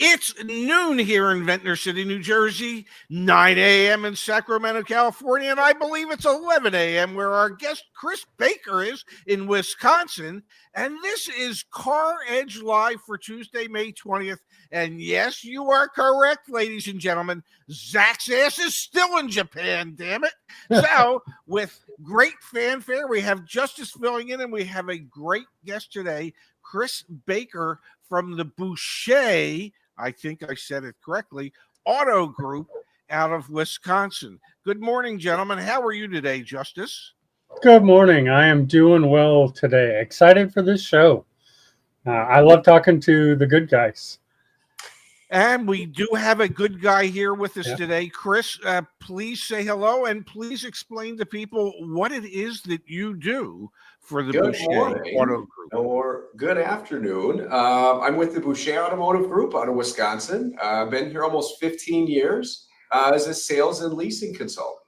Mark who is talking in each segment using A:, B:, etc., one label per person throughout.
A: It's noon here in Ventnor City, New Jersey, 9 a.m. in Sacramento, California, and I believe it's 11 a.m. where our guest Chris Baker is in Wisconsin. And this is CarEdge Live for Tuesday, May 20th. And yes, you are correct, ladies and gentlemen. Zach's ass is still in Japan, damn it. So, with great fanfare, we have Justise filling in, and we have a great guest today, Chris Baker from the Boucher, I think I said it correctly, Auto Group out of Wisconsin. Good morning, gentlemen. How are you today, Justise?
B: Good morning. I am doing well today. Excited for this show. I love talking to the good guys.
A: And we do have a good guy here with us today. Chris, please say hello and please explain to people what it is that you do for the Boucher Auto Group.
C: Or good afternoon. I'm with the Boucher Automotive Group out of Wisconsin. I've been here almost 15 years as a sales and leasing consultant.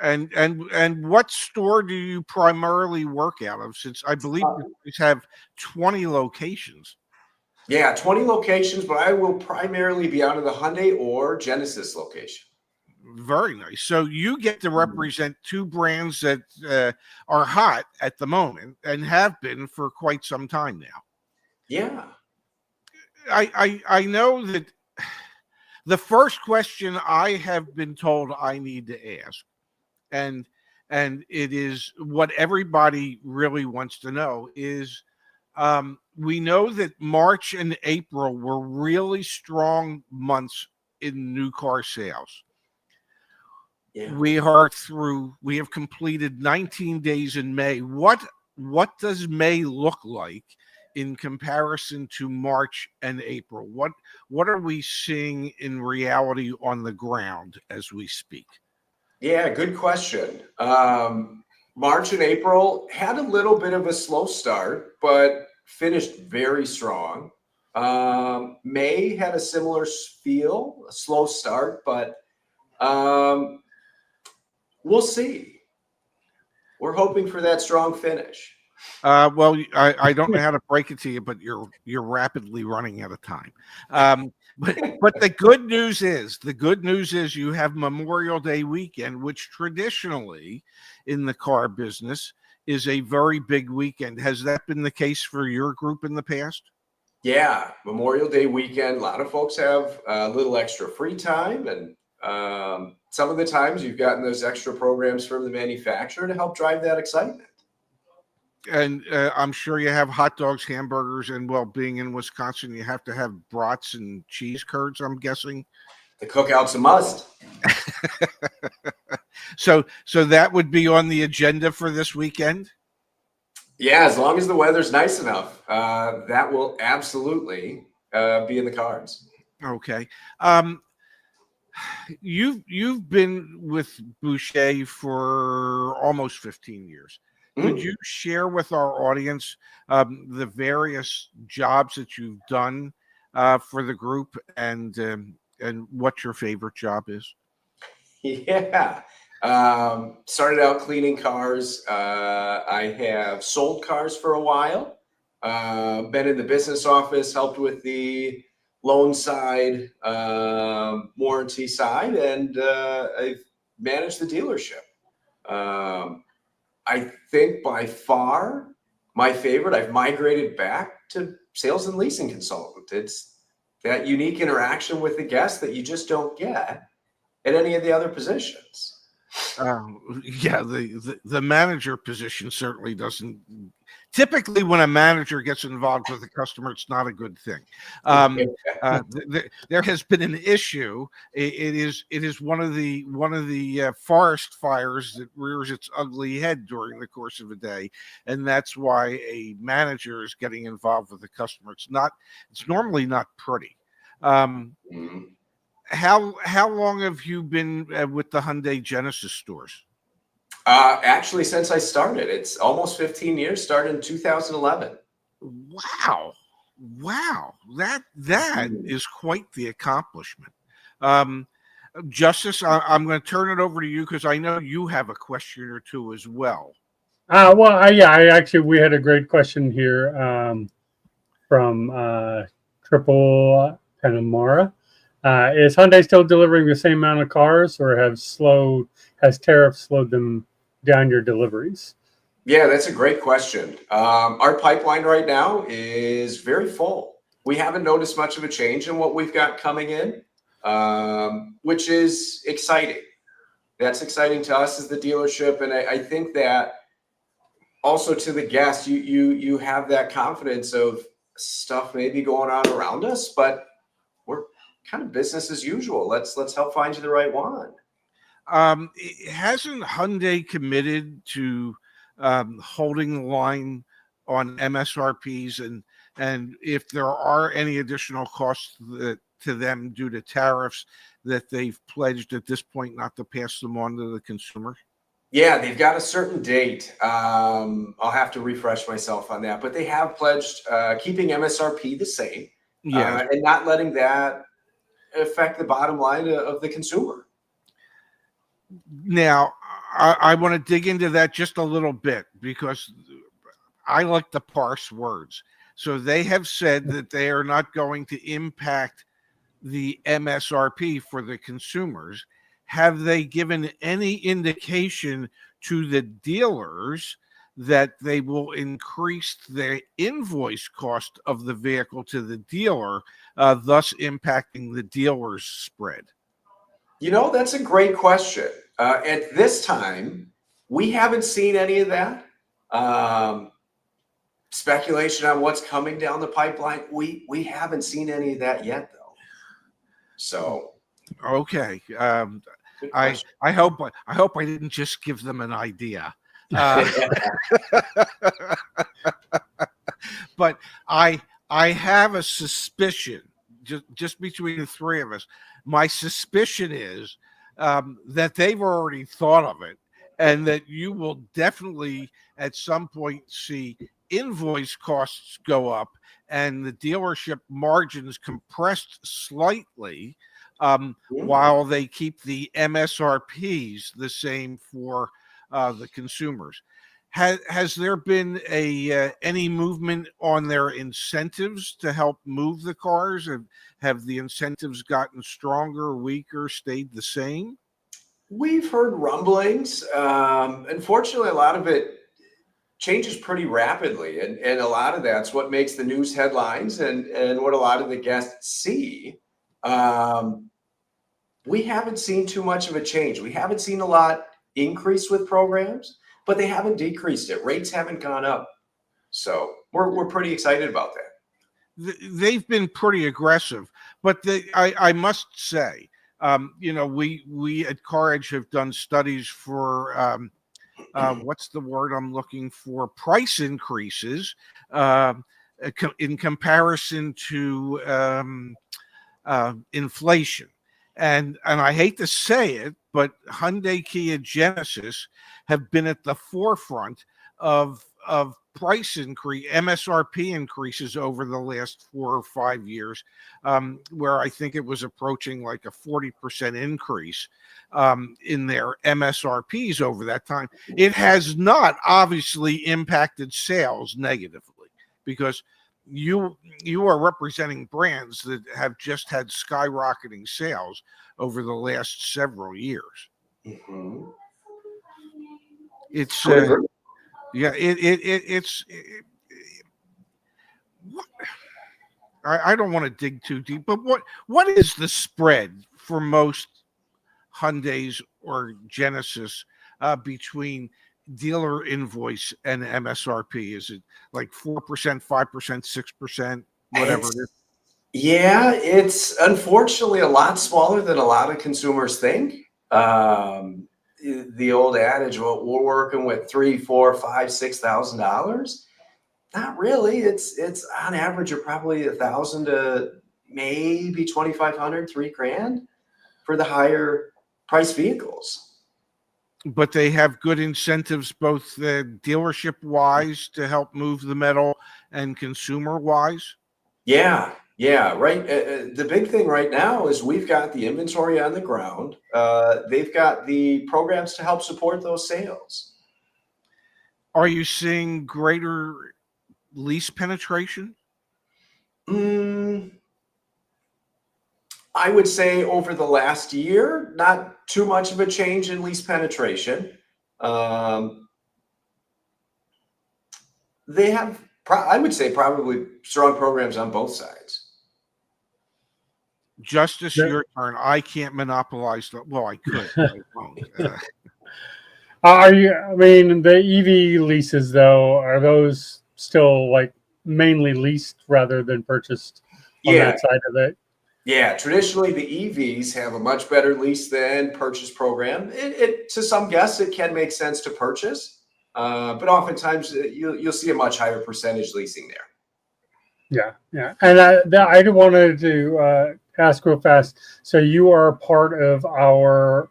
A: And what store do you primarily work out of? Since I believe you have 20 locations.
C: Yeah, 20 locations, but I will primarily be out of the Hyundai or Genesis location.
A: Very nice. So you get to represent two brands that are hot at the moment and have been for quite some time now.
C: Yeah.
A: I know that the first question I have been told I need to ask, and it is what everybody really wants to know, is we know that March and April were really strong months in new car sales. Yeah. We have completed 19 days in May. What does May look like in comparison to March and April? What are we seeing in reality on the ground as we speak?
C: Yeah, good question. March and April had a little bit of a slow start, but finished very strong. May had a similar feel, a slow start, but we'll see. We're hoping for that strong finish.
A: Well, I don't know how to break it to you, but you're rapidly running out of time. But the good news is you have Memorial Day weekend, which traditionally in the car business is a very big weekend. Has that been the case for your group in the past?
C: Yeah, Memorial Day weekend. A lot of folks have a little extra free time, and some of the times you've gotten those extra programs from the manufacturer to help drive that excitement.
A: And I'm sure you have hot dogs, hamburgers, and well, being in Wisconsin, you have to have brats and cheese curds, I'm guessing.
C: The cookout's a must.
A: So that would be on the agenda for this weekend?
C: Yeah, as long as the weather's nice enough, that will absolutely be in the cards.
A: Okay. You've been with Boucher for almost 15 years. Could you share with our audience the various jobs that you've done for the group and what your favorite job is?
C: Yeah. Started out cleaning cars. I have sold cars for a while. Been in the business office, helped with the loan side, warranty side, and I've managed the dealership. I think by far my favorite, I've migrated back to sales and leasing consultant. It's that unique interaction with the guest that you just don't get at any of the other positions.
A: Yeah, the manager position certainly doesn't. Typically, when a manager gets involved with a customer, it's not a good thing. There has been an issue. It is one of the forest fires that rears its ugly head during the course of a day, and that's why a manager is getting involved with the customer. It's normally not pretty. How long have you been with the Hyundai Genesis stores?
C: Actually, since I started, it's almost 15 years. Started in 2011.
A: Wow, that is quite the accomplishment. Justise, I'm going to turn it over to you because I know you have a question or two as well.
B: We had a great question here from Triple Panamara. Is Hyundai still delivering the same amount of cars, or has tariffs slowed them down your deliveries?
C: Yeah, that's a great question. Our pipeline right now is very full. We haven't noticed much of a change in what we've got coming in, which is exciting. That's exciting to us as the dealership, and I think that also to the guest, you have that confidence of stuff maybe going on around us, but we're kind of business as usual. Let's help find you the right one.
A: Hasn't Hyundai committed to holding the line on MSRPs, and if there are any additional costs to them due to tariffs, that they've pledged at this point not to pass them on to the consumer?
C: Yeah, they've got a certain date. I'll have to refresh myself on that, but they have pledged keeping MSRP the same,
A: Yeah.
C: and not letting that affect the bottom line of the consumer.
A: Now, I want to dig into that just a little bit because I like to parse words. So they have said that they are not going to impact the MSRP for the consumers. Have they given any indication to the dealers that they will increase the invoice cost of the vehicle to the dealer, thus impacting the dealer's spread?
C: You know, that's a great question. At this time, we haven't seen any of that. Speculation on what's coming down the pipeline. We haven't seen any of that yet, though. So,
A: Okay.
C: good
A: I
C: question.
A: I hope I didn't just give them an idea. But I have a suspicion, just between the three of us. My suspicion is that they've already thought of it, and that you will definitely at some point see invoice costs go up and the dealership margins compressed slightly, while they keep the MSRPs the same for the consumers. Has there been any movement on their incentives to help move the cars? Have the incentives gotten stronger, weaker, stayed the same?
C: We've heard rumblings. Unfortunately, a lot of it changes pretty rapidly, and a lot of that's what makes the news headlines and what a lot of the guests see. Um, we haven't seen too much of a change. We haven't seen a lot increase with programs, but they haven't decreased it. Rates haven't gone up. So we're pretty excited about that.
A: They've been pretty aggressive, but I must say, we at CarEdge have done studies for what's the word I'm looking for? Price increases in comparison to inflation. And I hate to say it, but Hyundai, Kia, Genesis have been at the forefront of price increase, MSRP increases over the last 4 or 5 years, where I think it was approaching like a 40% increase in their MSRPs over that time. It has not obviously impacted sales negatively, because you are representing brands that have just had skyrocketing sales over the last several years.
C: Mhm.
A: It's
C: Would agree.
A: yeah, I don't want to dig too deep, but what is the spread for most Hyundais or Genesis between dealer invoice and MSRP? Is it like 4%, 5%, 6%, whatever it is?
C: Yeah, it's unfortunately a lot smaller than a lot of consumers think. Um, the old adage, well, we're working with 3, 4, 5, $6,000. Not really. It's on average of probably 1,000 to maybe 2,500, 3 grand for the higher price vehicles.
A: But they have good incentives, both dealership wise to help move the metal and consumer wise.
C: Yeah, right. The big thing right now is we've got the inventory on the ground. They've got the programs to help support those sales.
A: Are you seeing greater lease penetration?
C: Mm, I would say over the last year, not too much of a change in lease penetration. They have, I would say, probably strong programs on both sides.
A: Justice,
B: Yeah.
A: your turn. I can't monopolize the. Well, I could, but I won't.
B: Are you? I mean, the EV leases though, are those still like mainly leased rather than purchased on
C: Yeah,
B: that side of it?
C: yeah. Traditionally, the EVs have a much better lease than purchase program. To some guests, it can make sense to purchase, but oftentimes you'll see a much higher percentage leasing there.
B: Yeah, yeah. And I wanted to ask real fast. So you are part of our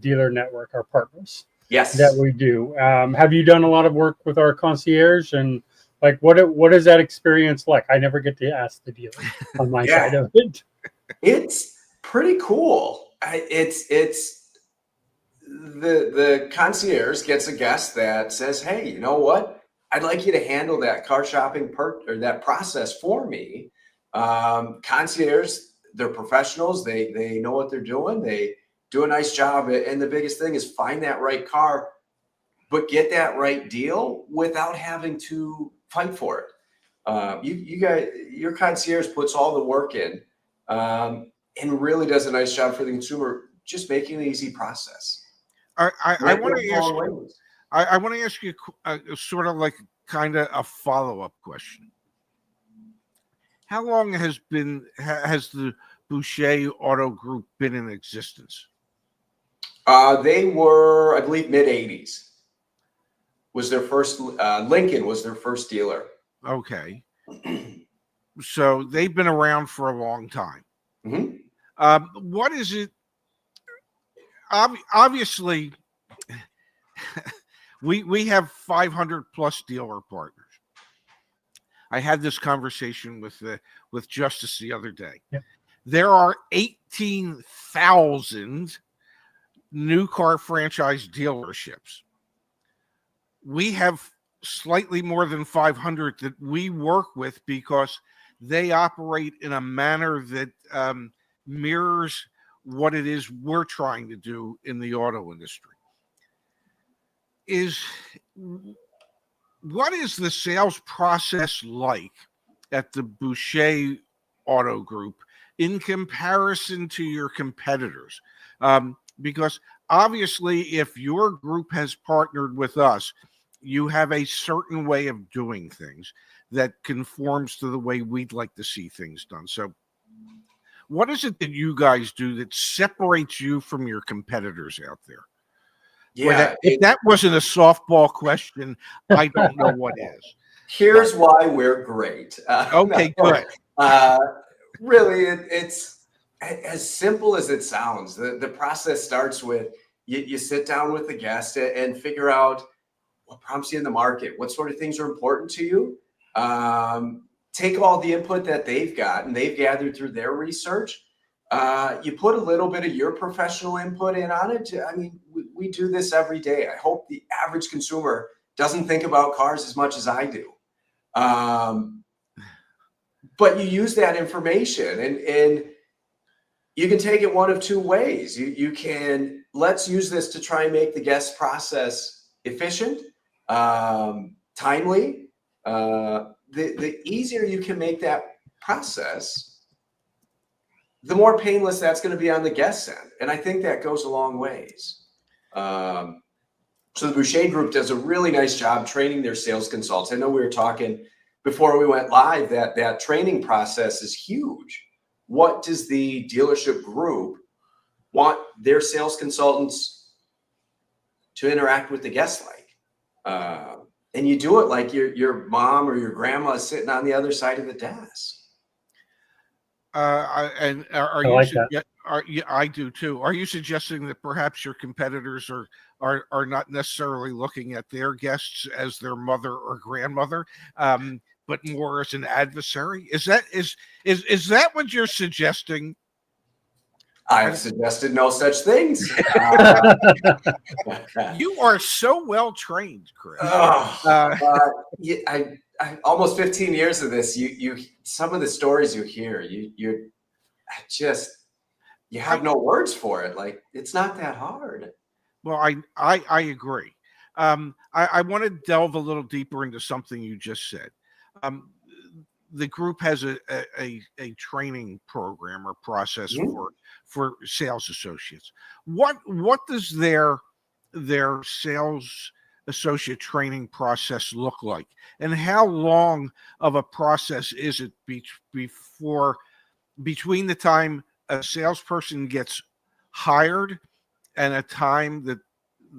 B: dealer network, our partners that
C: Yes.
B: we do. Have you done a lot of work with our concierge, and like what is that experience like? I never get to ask the dealer on my
C: Yeah,
B: side of it.
C: it's pretty cool. It's the concierge gets a guest that says, "Hey, you know what? I'd like you to handle that car shopping or that process for me." Concierge, they're professionals. They know what they're doing. They do a nice job. And the biggest thing is find that right car, but get that right deal without having to fight for it. You guys, your concierge puts all the work in, and really does a nice job for the consumer, just making an easy process.
A: I want to ask.
C: Ways.
A: I want to ask you a sort of like kind of a follow-up question. How long has the Boucher Auto Group been in existence?
C: They were, I believe, mid '80s. Was their first Lincoln was their first dealer.
A: Okay, so they've been around for a long time. What is it? Obviously, we have 500 plus dealer partners. I had this conversation with Justice the other day.
B: Yep.
A: There are 18,000 new car franchise dealerships. We have slightly more than 500 that we work with because they operate in a manner that mirrors what it is we're trying to do in the auto industry. What is the sales process like at the Boucher Auto Group in comparison to your competitors? Because obviously, if your group has partnered with us, you have a certain way of doing things that conforms to the way we'd like to see things done. So what is it that you guys do that separates you from your competitors out there?
C: Yeah,
A: If that wasn't a softball question, I don't know what is.
C: Here's why we're great.
A: Okay, good.
C: Really, it's as simple as it sounds. The process starts with you sit down with the guest and figure out what prompts you in the market, what sort of things are important to you. Take all the input that they've got and they've gathered through their research. You put a little bit of your professional input in on it. I mean, we do this every day. I hope the average consumer doesn't think about cars as much as I do. But you use that information and you can take it one of two ways. You can, let's use this to try and make the guest process efficient, timely. The easier you can make that process, the more painless that's going to be on the guest end. And I think that goes a long ways. So the Boucher Group does a really nice job training their sales consultants. I know we were talking before we went live that training process is huge. What does the dealership group want their sales consultants to interact with the guest like? And you do it like your mom or your grandma is sitting on the other side of the desk.
A: And are
B: I
A: you?
B: like that.
A: I do too. Are you suggesting that perhaps your competitors are not necessarily looking at their guests as their mother or grandmother, but more as an adversary? Is that what you're suggesting?
C: I have suggested no such things.
A: You are so well trained, Chris.
C: I almost 15 years of this. You some of the stories you hear, you have no words for it. Like, it's not that hard.
A: Well, I agree. I want to delve a little deeper into something you just said. Um, the group has a training program or process for sales associates. What does their sales associate training process look like, and how long of a process is it before between the time a salesperson gets hired and a time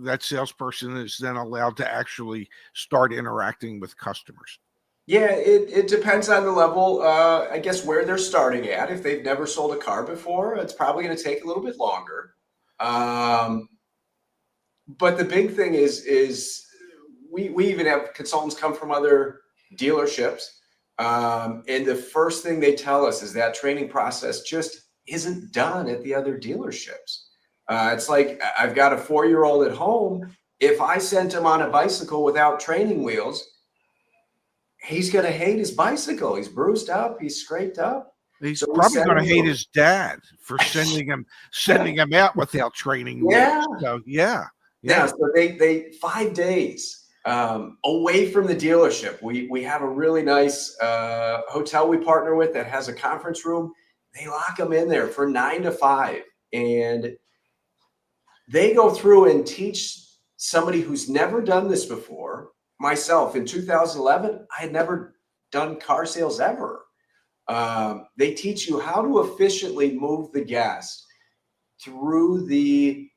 A: that salesperson is then allowed to actually start interacting with customers?
C: Yeah, it depends on the level, I guess, where they're starting at. If they've never sold a car before, it's probably going to take a little bit longer. But the big thing is we even have consultants come from other dealerships. And the first thing they tell us is that training process just isn't done at the other dealerships. It's like, I've got a 4-year-old at home. If I sent him on a bicycle without training wheels, he's going to hate his bicycle. He's bruised up. He's scraped up.
A: He's probably going to hate his dad for sending him out without training wheels. So yeah.
C: So they 5 days away from the dealership. We have a really nice hotel we partner with that has a conference room. They lock them in there for 9 to 5, and they go through and teach somebody who's never done this before. Myself, in 2011, I had never done car sales ever. They teach you how to efficiently move the guest through the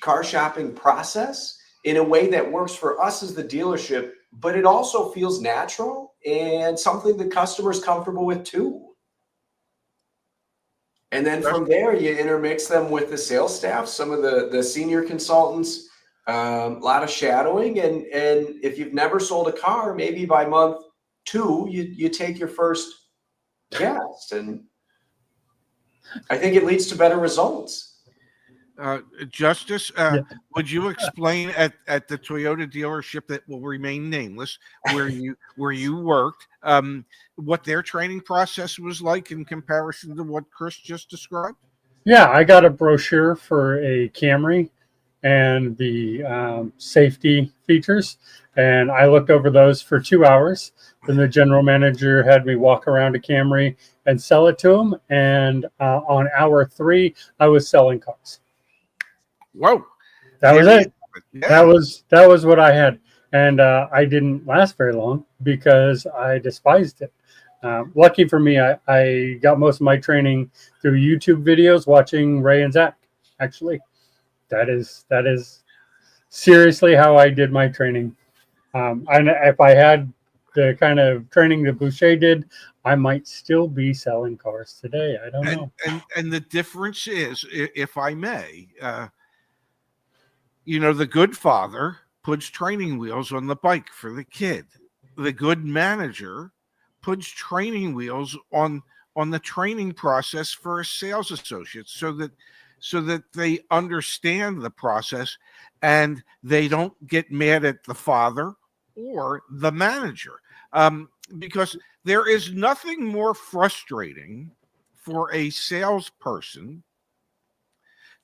C: car shopping process in a way that works for us as the dealership, but it also feels natural and something the customer's comfortable with too. And then from there, you intermix them with the sales staff, some of the senior consultants, a lot of shadowing. And if you've never sold a car, maybe by month 2, you take your first guest. And I think it leads to better results.
A: Justise, would you explain at the Toyota dealership that will remain nameless, where you worked, what their training process was like in comparison to what Chris just described?
B: Yeah, I got a brochure for a Camry and the safety features, and I looked over those for 2 hours. Then the general manager had me walk around a Camry and sell it to him. And on hour 3, I was selling cars.
A: Whoa,
B: that was it. Yeah. That was what I had, and I didn't last very long because I despised it. Lucky for me, I got most of my training through YouTube videos, watching Ray and Zach. Actually, that is seriously how I did my training. And if I had the kind of training that Boucher did, I might still be selling cars today. I don't know.
A: And the difference is, if I may, the good father puts training wheels on the bike for the kid. The good manager puts training wheels on the training process for a sales associate, so that they understand the process and they don't get mad at the father or the manager. Because there is nothing more frustrating for a salesperson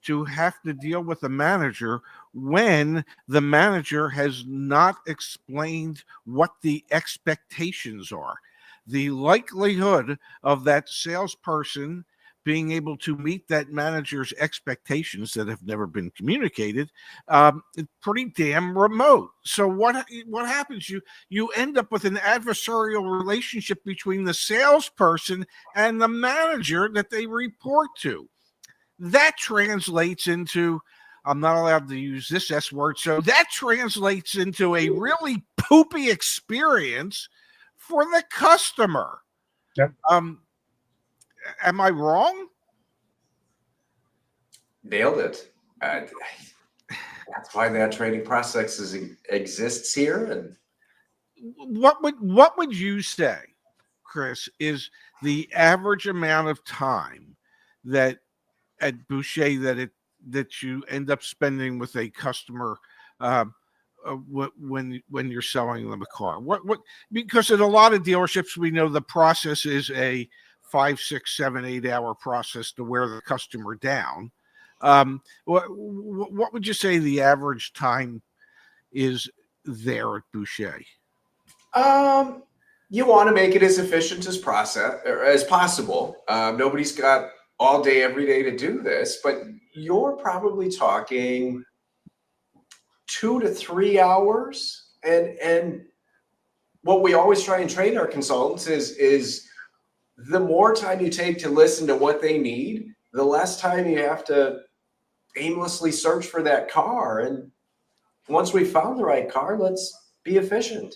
A: to have to deal with a manager when the manager has not explained what the expectations are. The likelihood of that salesperson being able to meet that manager's expectations that have never been communicated is pretty damn remote. So what happens? You end up with an adversarial relationship between the salesperson and the manager that they report to. That translates into, I'm not allowed to use this S word, so that translates into a really poopy experience for the customer.
B: Yep.
A: Am I wrong?
C: Nailed it. That's why that training process exists here. And
A: what would you say, Chris, is the average amount of time that at Boucher that you end up spending with a customer when you're selling them a car? What because at a lot of dealerships, we know the process is a 5, 6, 7, 8 hour process to wear the customer down. What would you say the average time is there at Boucher?
C: You want to make it as efficient as possible. Nobody's got all day, every day to do this, but you're probably talking 2 to 3 hours. And what we always try and train our consultants is the more time you take to listen to what they need, the less time you have to aimlessly search for that car. And once we found the right car, let's be efficient.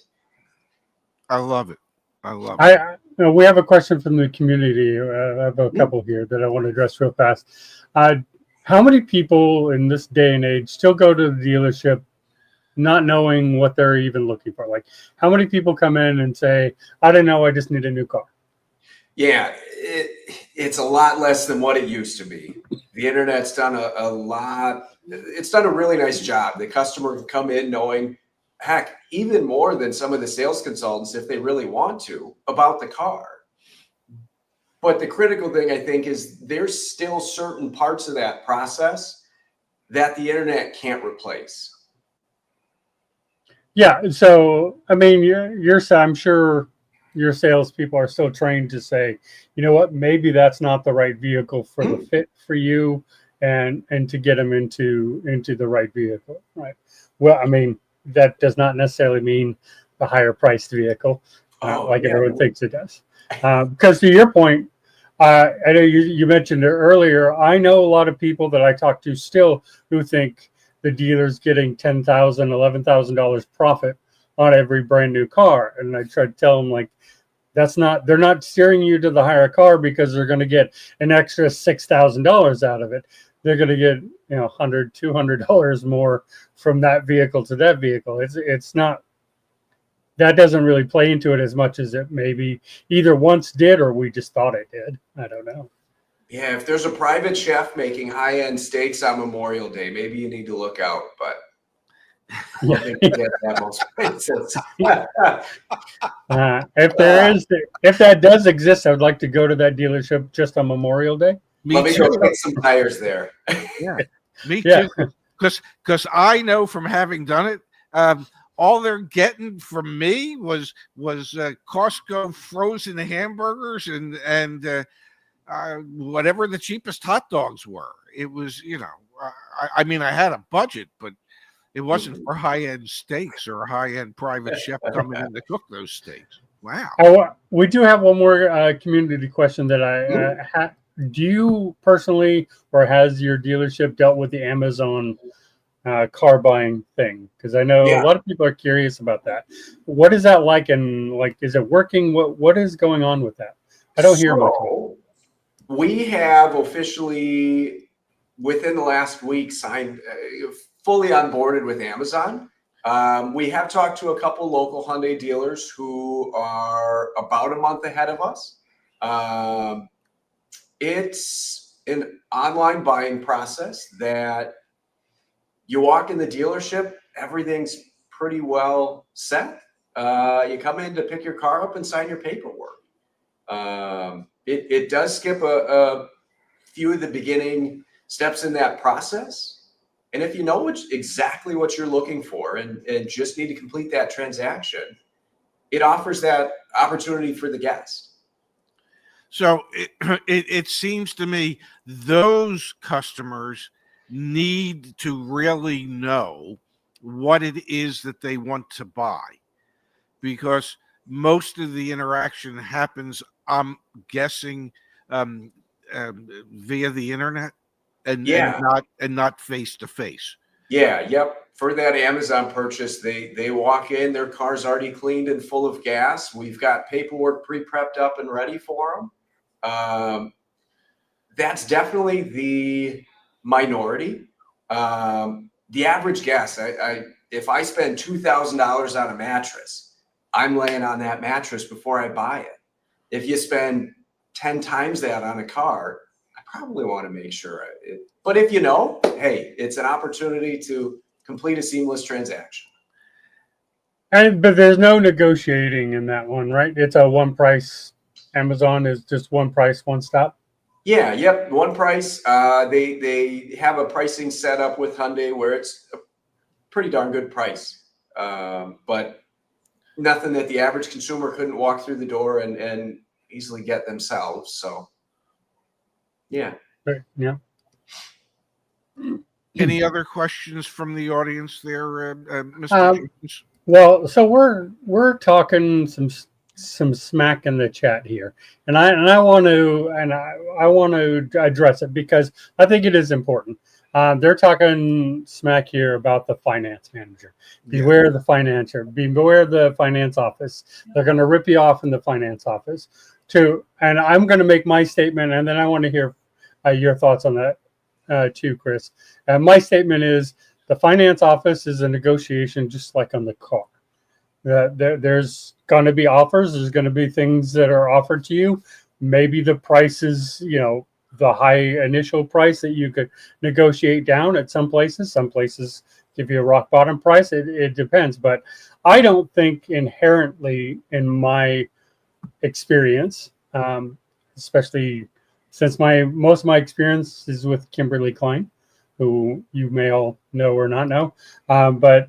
A: I love it. I love it.
B: We have a question from the community. I have a couple here that I want to address real fast. How many people in this day and age still go to the dealership not knowing what they're even looking for? Like, how many people come in and say, I don't know, I just need a new car?
C: Yeah, it's a lot less than what it used to be. The internet's done a lot. It's done a really nice job. The customer can come in knowing, heck, even more than some of the sales consultants, if they really want to, about the car. But the critical thing, I think, is there's still certain parts of that process that the internet can't replace.
B: Yeah. So, I mean, I'm sure your salespeople are still trained to say, you know what, maybe that's not the right vehicle for the fit for you, and to get them into the right vehicle. Right. Well, I mean, that does not necessarily mean the higher priced vehicle, everyone thinks it does. Because to your point, I know you mentioned it earlier. I know a lot of people that I talk to still who think the dealer's getting $10,000, $11,000 profit on every brand new car. And I try to tell them, like, they're not steering you to the higher car because they're going to get an extra $6,000 out of it. They're going to get, $100, $200 more from that vehicle to that vehicle. It's not, that doesn't really play into it as much as it maybe either once did or we just thought it did. I don't know.
C: Yeah, if there's a private chef making high-end steaks on Memorial Day, maybe you need to look out, but I don't think you get that most places.
B: If that does exist, I would like to go to that dealership just on Memorial Day.
C: Let me go get some tires there.
A: Yeah, me too. Because I know from having done it, all they're getting from me was Costco frozen hamburgers and whatever the cheapest hot dogs were. It was, I mean, I had a budget, but it wasn't for high-end steaks or a high-end private chef coming in to cook those steaks. Wow.
B: We do have one more community question that I do you personally, or has your dealership dealt with the Amazon car buying thing? Because I know a lot of people are curious about that. What is that like, and is it working? What is going on with that? I don't hear much about it.
C: We have officially, within the last week, signed, fully onboarded with Amazon. We have talked to a couple local Hyundai dealers who are about a month ahead of us. It's an online buying process that you walk in the dealership, everything's pretty well set. You come in to pick your car up and sign your paperwork. It does skip a few of the beginning steps in that process. And if you know exactly what you're looking for and just need to complete that transaction, it offers that opportunity for the guest.
A: So it seems to me those customers need to really know what it is that they want to buy, because most of the interaction happens, I'm guessing, via the internet and not face to face.
C: Yeah. Yep. For that Amazon purchase, they walk in, their car's already cleaned and full of gas. We've got paperwork pre-prepped up and ready for them. That's definitely the minority. The average guest, if I spend $2,000 on a mattress, I'm laying on that mattress before I buy it. If you spend 10 times that on a car, I probably want to make sure but if hey, it's an opportunity to complete a seamless transaction.
B: But there's no negotiating in that one, right? It's a one price Amazon is just one price, one stop.
C: Yeah, yep, one price. They have a pricing set up with Hyundai where it's a pretty darn good price, but nothing that the average consumer couldn't walk through the door and easily get themselves. So, yeah.
B: Right. Yeah.
A: Any other questions from the audience there, Mr. James?
B: Well, so we're talking some smack in the chat here, and I want to address it because I think it is important. They're talking smack here about the finance manager. Beware the financier. Beware the finance office. They're going to rip you off in the finance office too. And I'm going to make my statement, and then I want to hear your thoughts on that too, Chris. My statement is the finance office is a negotiation, just like on the car. There's going to be offers. There's going to be things that are offered to you. Maybe the price is, the high initial price that you could negotiate down at some places. Some places give you a rock bottom price. It depends. But I don't think inherently, in my experience, especially since most of my experience is with Kimberly Klein, who you may all know or not know, but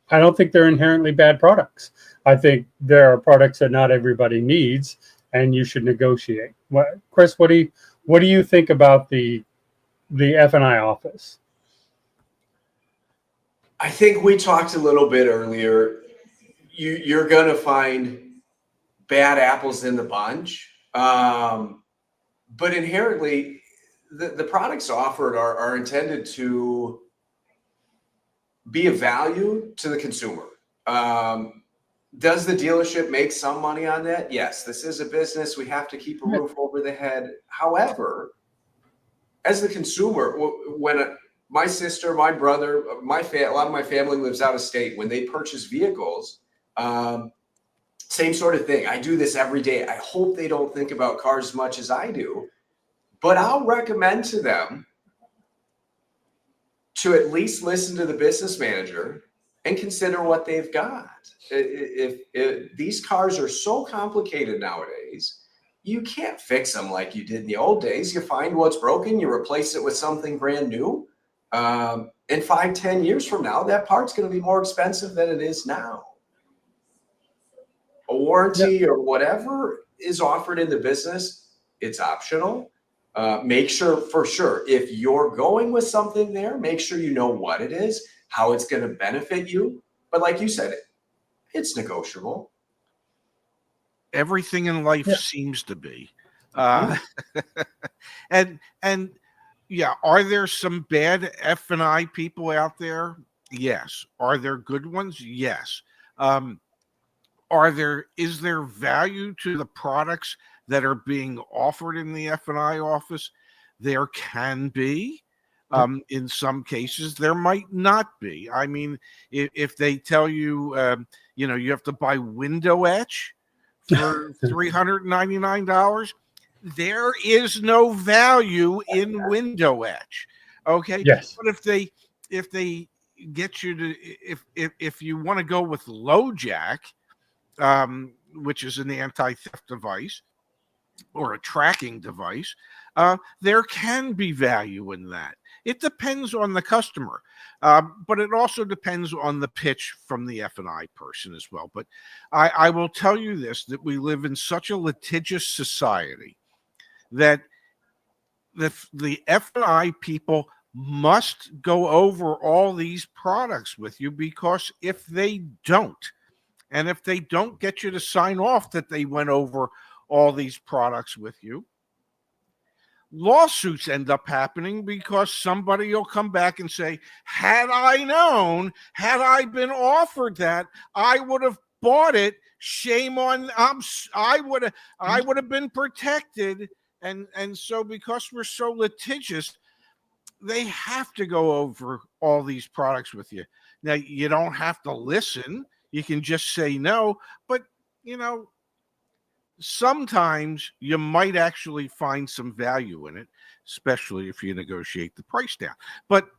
B: I don't think they're inherently bad products. I think there are products that not everybody needs, and you should negotiate. Chris, what do you think about the F&I office?
C: I think we talked a little bit earlier. You're going to find bad apples in the bunch, but inherently, the products offered are intended to be of value to the consumer. Does the dealership make some money on that? Yes, this is a business. We have to keep a roof over the head. However, as the consumer, when my sister, my brother, a lot of my family lives out of state, when they purchase vehicles, same sort of thing. I do this every day. I hope they don't think about cars as much as I do, but I'll recommend to them to at least listen to the business manager and consider what they've got. If these cars are so complicated nowadays, you can't fix them like you did in the old days. You find what's broken, you replace it with something brand new. And 5-10 years from now, that part's going to be more expensive than it is now. A warranty or whatever is offered in the business, it's optional. Make sure, for sure, if you're going with something there, make sure you know what it is, how it's going to benefit you. But like you said, it's negotiable.
A: Everything in life seems to be. And yeah, are there some bad F&I people out there? Yes. Are there good ones? Yes. Is there value to the products that are being offered in the F&I office? There can be. In some cases, there might not be. I mean, if they tell you, you have to buy window etch for $399, there is no value in window etch. Okay.
B: Yes.
A: But if they get you to, if you want to go with LoJack, which is an anti-theft device or a tracking device, there can be value in that. It depends on the customer, but it also depends on the pitch from the F&I person as well. But I will tell you this, that we live in such a litigious society that the F&I people must go over all these products with you, because if they don't, and if they don't get you to sign off that they went over all these products with you, lawsuits end up happening, because somebody will come back and say, had I known, had I been offered that, I would have bought it. Shame on, I would have been protected. And so, because we're so litigious, they have to go over all these products with you. Now, you don't have to listen. You can just say no, but sometimes you might actually find some value in it, especially if you negotiate the price down. But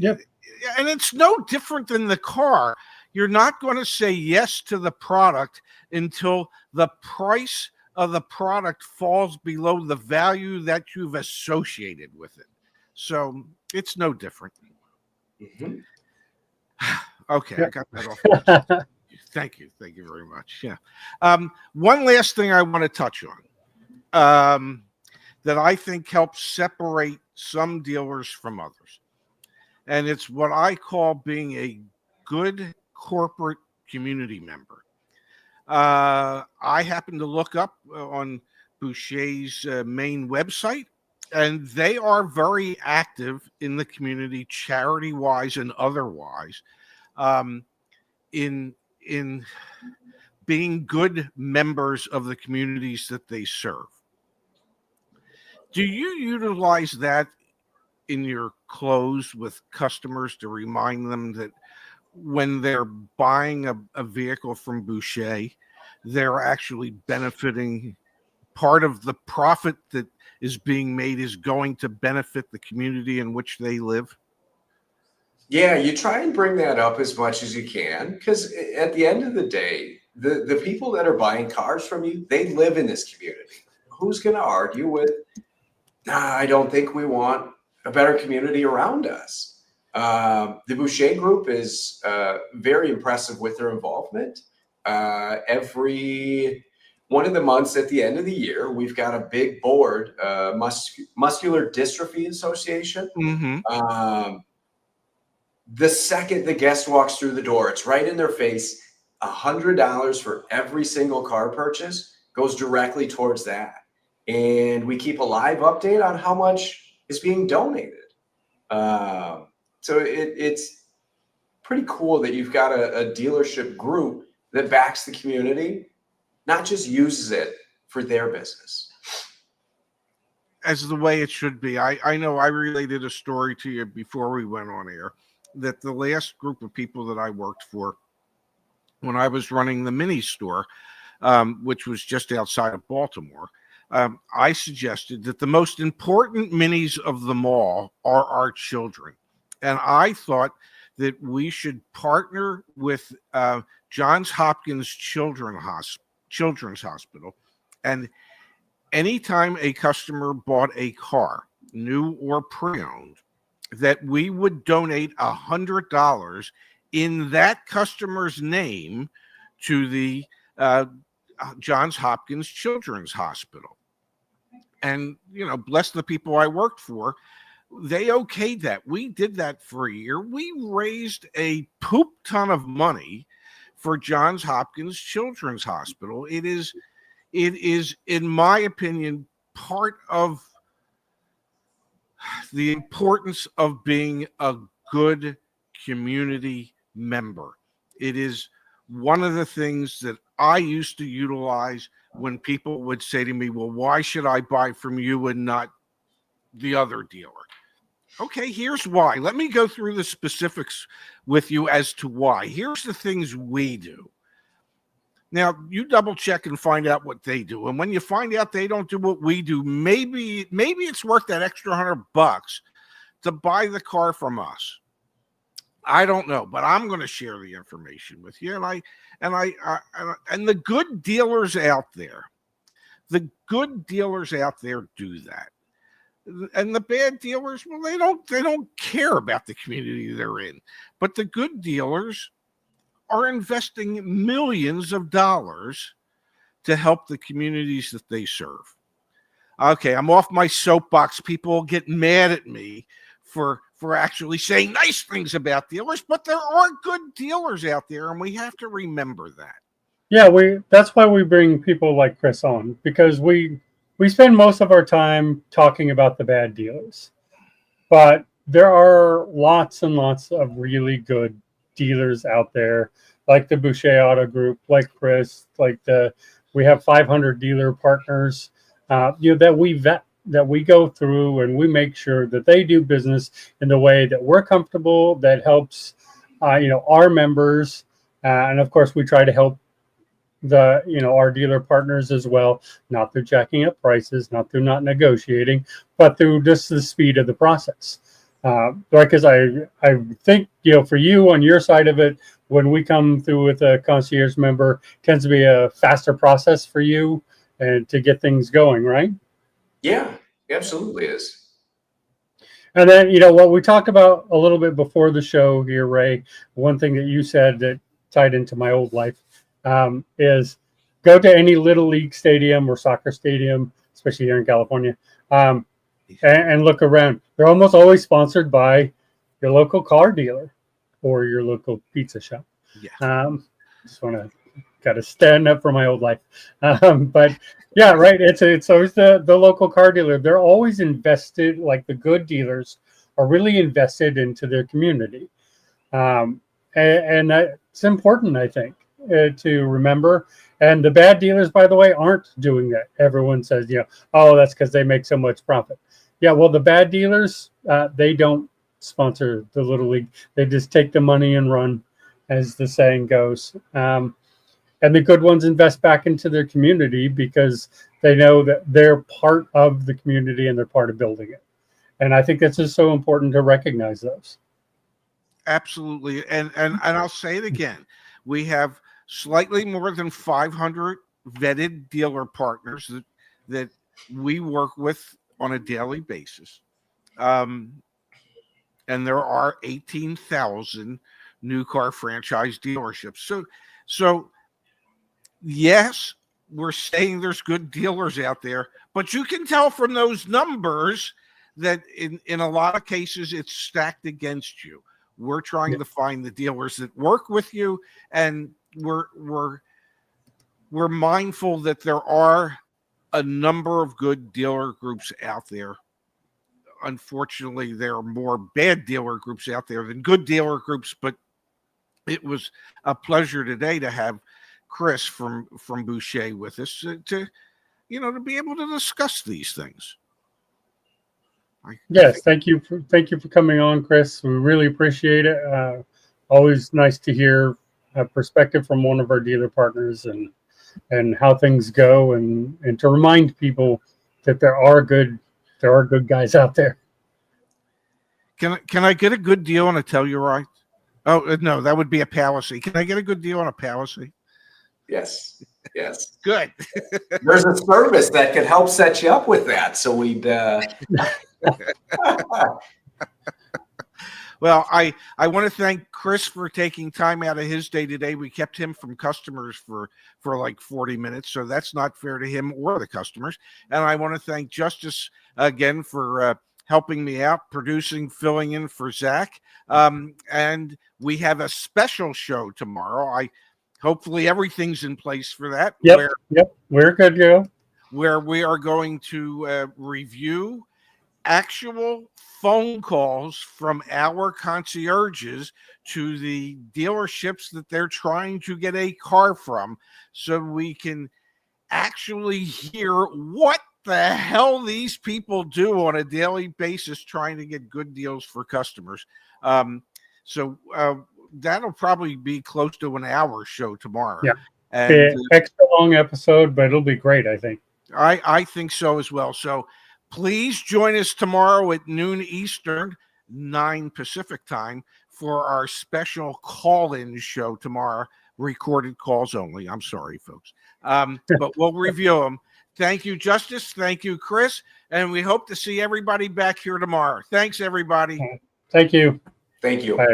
A: and it's no different than the car. You're not going to say yes to the product until the price of the product falls below the value that you've associated with it. So it's no different.
C: Mhm.
A: Okay, I got that off my chest. Thank you very much. Yeah. One last thing I want to touch on that I think helps separate some dealers from others, and it's what I call being a good corporate community member. I happen to look up on Boucher's main website, and they are very active in the community, charity wise and otherwise, um, in being good members of the communities that they serve. Do you utilize that in your close with customers to remind them that when they're buying a vehicle from Boucher, they're actually benefiting? Part of the profit that is being made is going to benefit the community in which they live?
C: Yeah, you try and bring that up as much as you can, because at the end of the day, the people that are buying cars from you, they live in this community. Who's going to argue with, nah, I don't think we want a better community around us? The Boucher Group is very impressive with their involvement. Every one of the months at the end of the year, we've got a big board, Muscular Dystrophy Association.
A: Mm-hmm.
C: The second the guest walks through the door, it's right in their face. $100 for every single car purchase goes directly towards that. And we keep a live update on how much is being donated. So it's pretty cool that you've got a dealership group that backs the community, not just uses it for their business.
A: As the way it should be. I know I related a story to you before we went on air that the last group of people that I worked for when I was running the mini store, which was just outside of Baltimore, I suggested that the most important minis of them all are our children. And I thought that we should partner with Johns Hopkins Children's Hospital. And anytime a customer bought a car, new or pre-owned, that we would donate $100 in that customer's name to the Johns Hopkins Children's Hospital. And, bless the people I worked for, they okayed that. We did that for a year. We raised a poop ton of money for Johns Hopkins Children's Hospital. It is, in my opinion, part of the importance of being a good community member. It is one of the things that I used to utilize when people would say to me, well, why should I buy from you and not the other dealer? Okay, here's why. Let me go through the specifics with you as to why. Here's the things we do. Now, you double check and find out what they do. And when you find out they don't do what we do, maybe it's worth that extra $100 to buy the car from us. I don't know, but I'm going to share the information with you. And the good dealers out there, do that. And the bad dealers, well, they don't care about the community they're in. But the good dealers are investing millions of dollars to help the communities that they serve. Okay, I'm off my soapbox. People get mad at me for actually saying nice things about dealers, but there are good dealers out there, and we have to remember that.
B: Yeah, that's why we bring people like Chris on, because we spend most of our time talking about the bad dealers. But there are lots and lots of really good dealers out there, like the Boucher Auto Group, like Chris, we have 500 dealer partners, that we vet, that we go through, and we make sure that they do business in the way that we're comfortable, that helps, our members, and of course we try to help our dealer partners as well, not through jacking up prices, not through not negotiating, but through just the speed of the process. Because I think, for you on your side of it, when we come through with a concierge member, tends to be a faster process for you. and to get things going, right?
C: Yeah, absolutely is.
B: And then, what we talked about a little bit before the show here, Ray, one thing that you said that tied into my old life is go to any little league stadium or soccer stadium, especially here in California, and look around. They're almost always sponsored by your local car dealer or your local pizza shop.
A: Yeah.
B: Just want to got to stand up for my old life. But yeah, right. It's always the local car dealer. They're always invested, like the good dealers are really invested into their community. And that's important, I think, to remember. And the bad dealers, by the way, aren't doing that. Everyone says, oh, that's because they make so much profit. Yeah, well, the bad dealers, they don't sponsor the Little League. They just take the money and run, as the saying goes. And the good ones invest back into their community because they know that they're part of the community and they're part of building it. And I think that's just so important to recognize those.
A: Absolutely. And I'll say it again. We have slightly more than 500 vetted dealer partners that we work with on a daily basis. And there are 18,000 new car franchise dealerships. So yes, we're saying there's good dealers out there, but you can tell from those numbers that in a lot of cases it's stacked against you. We're trying to find the dealers that work with you, and we're mindful that there are a number of good dealer groups out there. Unfortunately, there are more bad dealer groups out there than good dealer groups, but it was a pleasure today to have Chris from Boucher with us to be able to discuss these things.
B: Yes, thank you for coming on, Chris. We really appreciate it. Always nice to hear a perspective from one of our dealer partners and how things go, and to remind people that there are good guys out there.
A: Can I get a good deal on a Telluride? Oh no, that would be a Palisade. Can I get a good deal on a Palisade?
C: Yes.
A: Good.
C: There's a service that could help set you up with that. So we'd.
A: Well, I want to thank Chris for taking time out of his day today. We kept him from customers for like 40 minutes, so that's not fair to him or the customers. And I want to thank Justise again for helping me out, producing, filling in for Zach. And we have a special show tomorrow. Hopefully everything's in place for that.
B: Yep, we're good to go.
A: Where we are going to review actual phone calls from our concierges to the dealerships that they're trying to get a car from, so we can actually hear what the hell these people do on a daily basis trying to get good deals for customers. So that'll probably be close to an hour show tomorrow.
B: Yeah,
A: and
B: extra long episode, but it'll be great, I think.
A: I think so as well. So please join us tomorrow at noon Eastern, 9 Pacific time for our special call-in show tomorrow. Recorded calls only. I'm sorry, folks. But we'll review them. Thank you, Justise. Thank you, Chris. And we hope to see everybody back here tomorrow. Thanks, everybody.
B: Thank you.
C: Thank you.
B: Bye.